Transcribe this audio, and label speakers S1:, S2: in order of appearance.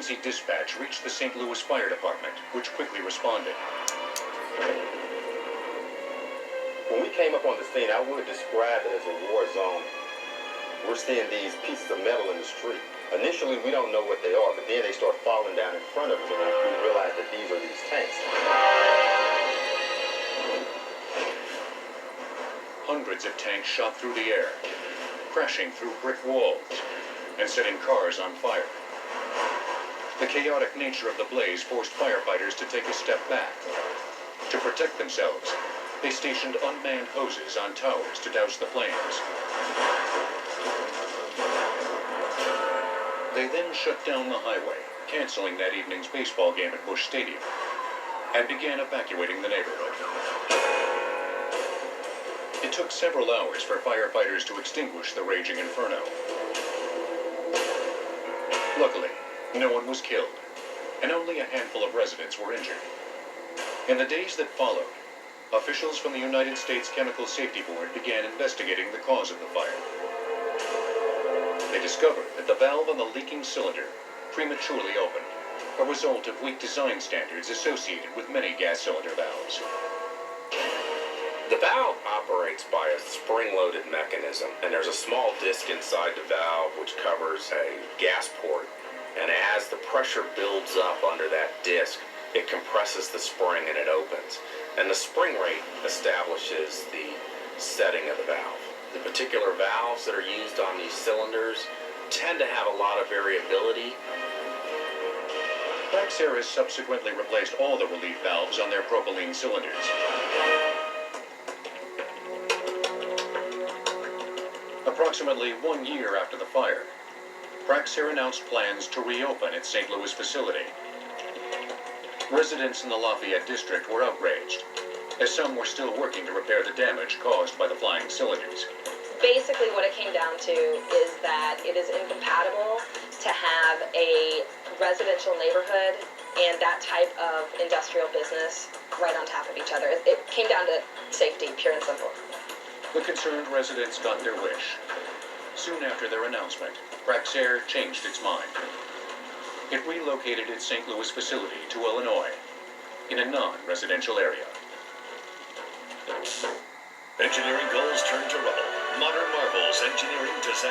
S1: emergency dispatch reached the St. Louis Fire Department, which quickly responded.
S2: When we came up on the scene, I would describe it as a war zone. We're seeing these pieces of metal in the street. Initially, we don't know what they are, but then they start falling down in front of us, and we realize that these are these tanks.
S1: Hundreds of tanks shot through the air, crashing through brick walls and setting cars on fire. The chaotic nature of the blaze forced firefighters to take a step back. To protect themselves, they stationed unmanned hoses on towers to douse the flames. They then shut down the highway, canceling that evening's baseball game at Busch Stadium, and began evacuating the neighborhood. It took several hours for firefighters to extinguish the raging inferno. Luckily, no one was killed, and only a handful of residents were injured. In the days that followed, officials from the United States Chemical Safety Board began investigating the cause of the fire. They discovered that the valve on the leaking cylinder prematurely opened, a result of weak design standards associated with many gas cylinder valves.
S3: The valve operates by a spring-loaded mechanism, and there's a small disc inside the valve which covers a gas port. And as the pressure builds up under that disc, it compresses the spring and it opens. And the spring rate establishes the setting of the valve. The particular valves that are used on these cylinders tend to have a lot of variability.
S1: Praxair has subsequently replaced all the relief valves on their propylene cylinders. Approximately 1 year after the fire, Praxair announced plans to reopen its St. Louis facility. Residents in the Lafayette district were outraged, as some were still working to repair the damage caused by the flying cylinders.
S4: Basically what it came down to is that it is incompatible to have a residential neighborhood and that type of industrial business right on top of each other. It came down to safety, pure and simple.
S1: The concerned residents got their wish. Soon after their announcement, Praxair changed its mind. It relocated its St. Louis facility to Illinois, in a non-residential area.
S5: Engineering goals turn to rubble. Modern marvels, engineering disaster.